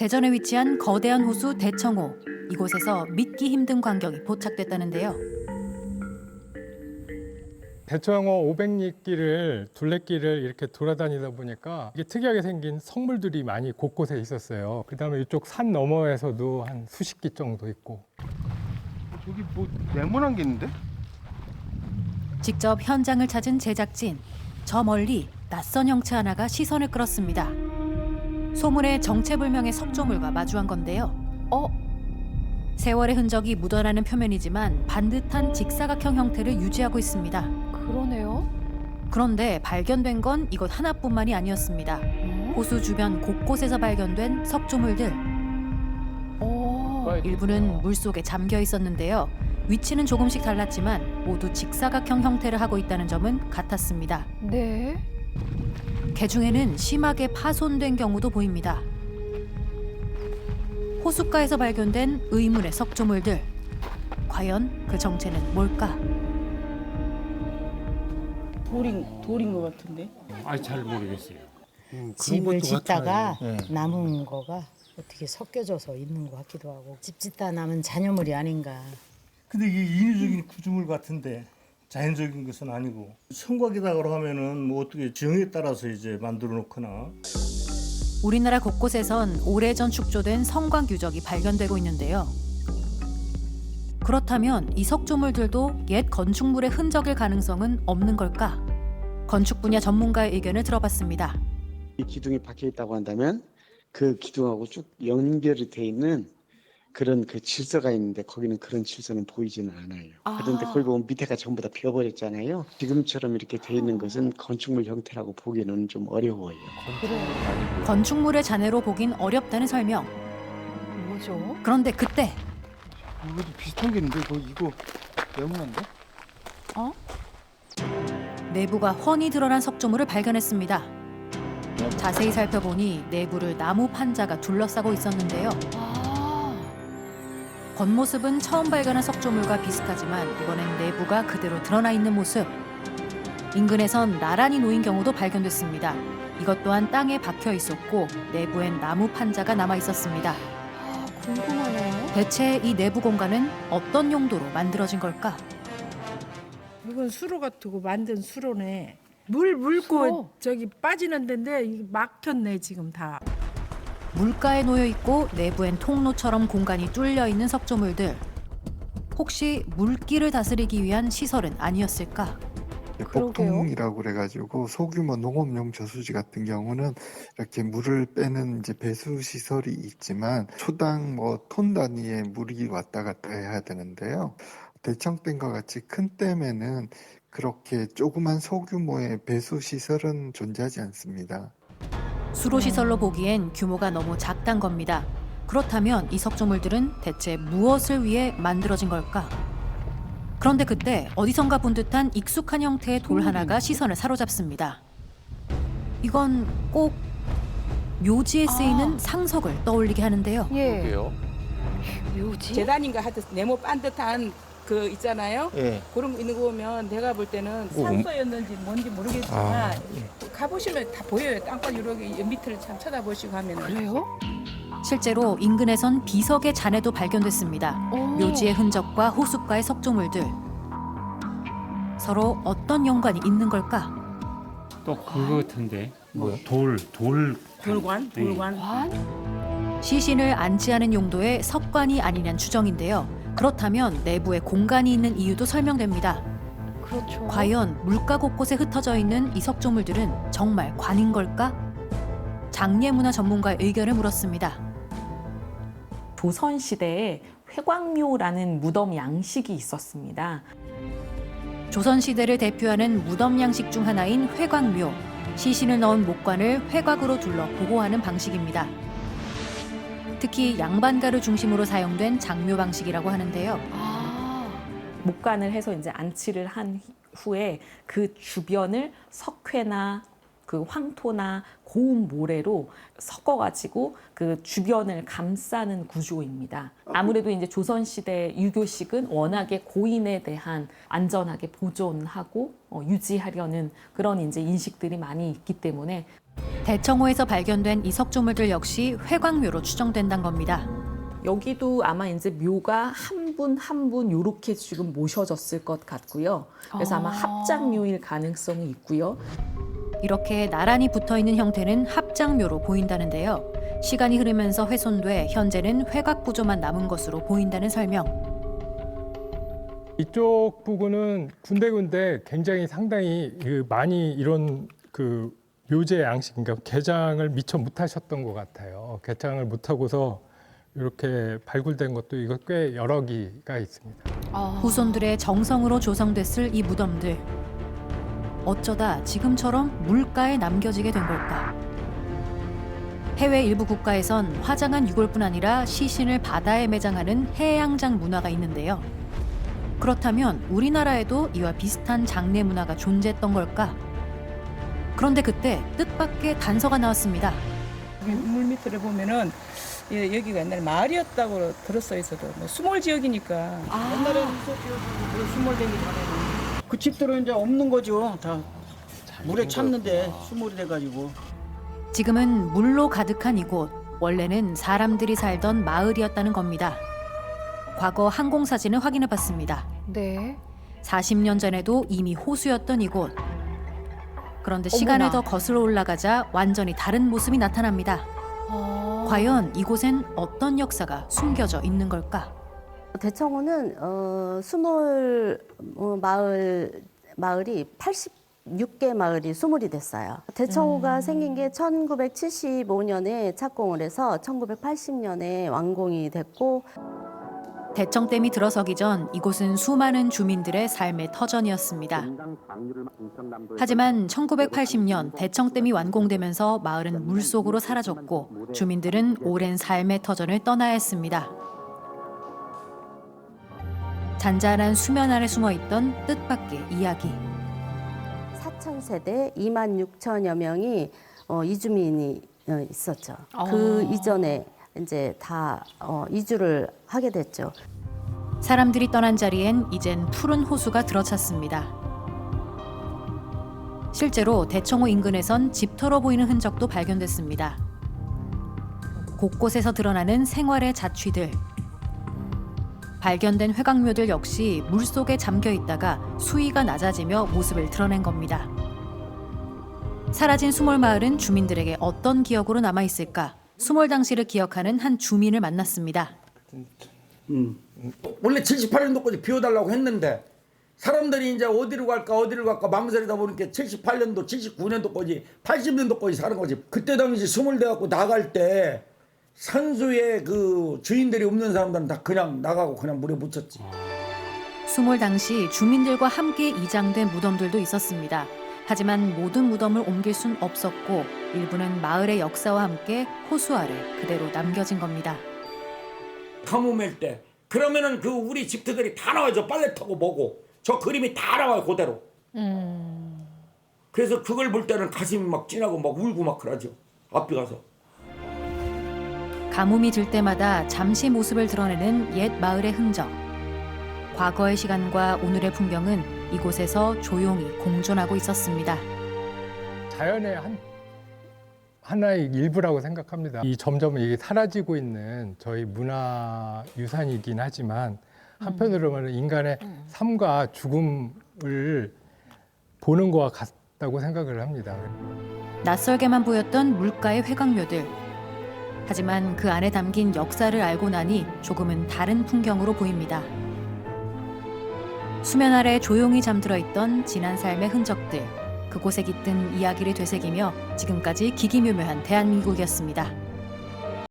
대전에 위치한 거대한 호수 대청호. 이곳에서 믿기 힘든 광경이 포착됐다는데요. 대청호 500리길을 둘레길을 이렇게 돌아다니다 보니까 이게 특이하게 생긴 성물들이 많이 곳곳에 있었어요. 그다음에 이쪽 산 너머에서도 한 수십 기 정도 있고. 저기 뭐 네모난 게 있는데? 직접 현장을 찾은 제작진. 저 멀리 낯선 형체 하나가 시선을 끌었습니다. 소문의 정체불명의 석조물과 마주한 건데요. 세월의 흔적이 묻어나는 표면이지만 반듯한 직사각형 형태를 유지하고 있습니다. 그러네요. 그런데 발견된 건 이것 하나뿐만이 아니었습니다. 호수 주변 곳곳에서 발견된 석조물들. 일부는 물속에 잠겨 있었는데요. 위치는 조금씩 달랐지만 모두 직사각형 형태를 하고 있다는 점은 같았습니다. 네. 개중에는 심하게 파손된 경우도 보입니다. 호숫가에서 발견된 의문의 석조물들. 과연 그 정체는 뭘까? 돌인 것 같은데. 잘 모르겠어요. 집을 짓다가 네. 남은 거가 어떻게 섞여져서 있는 것 같기도 하고 집 짓다 남은 잔여물이 아닌가. 근데 이게 인위적인 구조물 같은데 자연적인 것은 아니고 성곽이다고 하면은 뭐 어떻게 지형에 따라서 이제 만들어 놓거나. 우리나라 곳곳에선 오래전 축조된 성곽 유적이 발견되고 있는데요. 그렇다면 이 석조물들도 옛 건축물의 흔적일 가능성은 없는 걸까? 건축 분야 전문가의 의견을 들어봤습니다. 이 기둥이 박혀 있다고 한다면 그 기둥하고 쭉 연결이 돼 있는 그런 그 질서가 있는데 거기는 그런 질서는 보이지는 않아요. 그런데 거기 보면 밑에가 전부 다 비어버렸잖아요. 지금처럼 이렇게 돼 있는 것은 건축물 형태라고 보기는 좀 어려워요. 건축물의 잔해로 보긴 어렵다는 설명. 뭐죠? 그런데 그때 이것도 비슷한 게 있는데 이거 네모난데? 내부가 훤히 드러난 석조물을 발견했습니다. 자세히 살펴보니 내부를 나무 판자가 둘러싸고 있었는데요. 겉모습은 처음 발견한 석조물과 비슷하지만 이번엔 내부가 그대로 드러나 있는 모습. 인근에선 나란히 놓인 경우도 발견됐습니다. 이것 또한 땅에 박혀 있었고 내부엔 나무 판자가 남아 있었습니다. 궁금하네요. 대체 이 내부 공간은 어떤 용도로 만들어진 걸까? 이건 수로 같고 만든 수로네. 물 물고 수로? 저기 빠지는 데인데 이게 막혔네 지금 다. 물가에 놓여 있고 내부엔 통로처럼 공간이 뚫려 있는 석조물들. 혹시 물길을 다스리기 위한 시설은 아니었을까? 복통이라고 그래가지고 소규모 농업용 저수지 같은 경우는 이렇게 물을 빼는 이제 배수 시설이 있지만 초당 톤 단위의 물이 왔다 갔다 해야 되는데요. 대청댐과 같이 큰 댐에는 그렇게 조그만 소규모의 배수 시설은 존재하지 않습니다. 수로 시설로 보기엔 규모가 너무 작단 겁니다. 그렇다면 이 석조물들은 대체 무엇을 위해 만들어진 걸까? 그런데 그때 어디선가 본 듯한 익숙한 형태의 돌 하나가 시선을 사로잡습니다. 이건 꼭 묘지에 쓰이는 상석을 떠올리게 하는데요. 예. 묘지? 재단인가 하여튼 네모 반듯한 그 있잖아요. 예. 그런 거 있는 거 보면 내가 볼 때는 산소였는지 뭔지 모르겠지만 가보시면 다 보여요. 땅바닥 이렇게 밑을 참 쳐다보시고 하면은. 그래요? 실제로 인근에선 비석의 잔해도 발견됐습니다. 묘지의 흔적과 호숫가의 석조물들. 서로 어떤 연관이 있는 걸까? 또 그거 같은데. 뭐야? 돌관. 시신을 안치하는 용도의 석관이 아니냐는 추정인데요. 그렇다면 내부에 공간이 있는 이유도 설명됩니다. 그렇죠. 과연 물가 곳곳에 흩어져 있는 이 석조물들은 정말 관인 걸까? 장례문화 전문가의 의견을 물었습니다. 조선시대에 회광묘라는 무덤 양식이 있었습니다. 조선시대를 대표하는 무덤 양식 중 하나인 회곽묘. 시신을 넣은 목관을 회곽으로 둘러 보호하는 방식입니다. 특히 양반가를 중심으로 사용된 장묘 방식이라고 하는데요. 목관을 해서 이제 안치를 한 후에 그 주변을 석회나 그 황토나 고운 모래로 섞어가지고 그 주변을 감싸는 구조입니다. 아무래도 이제 조선시대 유교식은 워낙에 고인에 대한 안전하게 보존하고 유지하려는 그런 이제 인식들이 많이 있기 때문에 대청호에서 발견된 이 석조물들 역시 회광묘로 추정된다는 겁니다. 여기도 아마 이제 묘가 한 분 한 분 요렇게 지금 모셔졌을 것 같고요. 그래서 아마 합작묘일 가능성이 있고요. 이렇게 나란히 붙어있는 형태는 합장묘로 보인다는데요. 시간이 흐르면서 훼손돼 현재는 회각 구조만 남은 것으로 보인다는 설명. 이쪽 부근은 군데군데 굉장히 상당히 많이 이런 묘제 양식, 그러니까 개장을 미처 못하셨던 것 같아요. 개장을 못하고서 이렇게 발굴된 것도 이거 꽤 여러 기가 있습니다. 후손들의 정성으로 조성됐을 이 무덤들. 어쩌다 지금처럼 물가에 남겨지게 된 걸까? 해외 일부 국가에선 화장한 유골뿐 아니라 시신을 바다에 매장하는 해양장 문화가 있는데요. 그렇다면 우리나라에도 이와 비슷한 장례 문화가 존재했던 걸까? 그런데 그때 뜻밖의 단서가 나왔습니다. 물 밑을 보면은 여기가 옛날에 마을이었다고 들었어 있어도 뭐 수몰 지역이니까 옛날에는 있었죠. 수몰되기 전에는. 그 집들은 이제 없는 거죠. 다 물에 찼는데 수몰이 돼가지고. 지금은 물로 가득한 이곳, 원래는 사람들이 살던 마을이었다는 겁니다. 과거 항공사진을 확인해봤습니다. 네. 40년 전에도 이미 호수였던 이곳. 그런데 시간을 더 거슬러 올라가자 완전히 다른 모습이 나타납니다. 과연 이곳엔 어떤 역사가 숨겨져 있는 걸까? 대청호는 수몰 마을이 86개 마을이 수몰이 됐어요. 대청호가 생긴 게 1975년에 착공을 해서 1980년에 완공이 됐고, 대청댐이 들어서기 전 이곳은 수많은 주민들의 삶의 터전이었습니다. 하지만 1980년 대청댐이 완공되면서 마을은 물속으로 사라졌고 주민들은 오랜 삶의 터전을 떠나야 했습니다. 잔잔한 수면 아래 숨어있던 뜻밖의 이야기. 4,000세대 26,000여 명이 이주민이 있었죠. 그 이전에 이제 다 이주를 하게 됐죠. 사람들이 떠난 자리엔 이젠 푸른 호수가 들어찼습니다. 실제로 대청호 인근에선 집터로 보이는 흔적도 발견됐습니다. 곳곳에서 드러나는 생활의 자취들. 발견된 회각묘들 역시 물속에 잠겨 있다가 수위가 낮아지며 모습을 드러낸 겁니다. 사라진 수몰마을은 주민들에게 어떤 기억으로 남아있을까? 수몰 당시를 기억하는 한 주민을 만났습니다. 원래 78년도까지 비워달라고 했는데 사람들이 이제 어디로 갈까 망설이다 보니까 78년도, 79년도까지, 80년도까지 사는 거지. 그때 당시 수몰 돼갖고 나갈 때 산소에 그 주인들이 없는 사람들은 다 그냥 나가고 그냥 물에 묻혔지. 수몰 당시 주민들과 함께 이장된 무덤들도 있었습니다. 하지만 모든 무덤을 옮길 순 없었고 일부는 마을의 역사와 함께 호수 아래 그대로 남겨진 겁니다. 가뭄일 때 그러면은 그 우리 집터들이 다 나와요. 빨래 타고 뭐고 저 그림이 다 나와요 그대로. 그래서 그걸 볼 때는 가슴이 막 찐하고 막 울고 막 그러죠. 앞에 가서. 가뭄이 들 때마다 잠시 모습을 드러내는 옛 마을의 흔적. 과거의 시간과 오늘의 풍경은 이곳에서 조용히 공존하고 있었습니다. 자연의 하나의 일부라고 생각합니다. 점점 이게 사라지고 있는 저희 문화 유산이긴 하지만 한편으로는 인간의 삶과 죽음을 보는 것과 같다고 생각을 합니다. 낯설게만 보였던 물가의 회각묘들. 하지만 그 안에 담긴 역사를 알고 나니 조금은 다른 풍경으로 보입니다. 수면 아래 조용히 잠들어 있던 지난 삶의 흔적들, 그곳에 깃든 이야기를 되새기며 지금까지 기기묘묘한 대한민국이었습니다.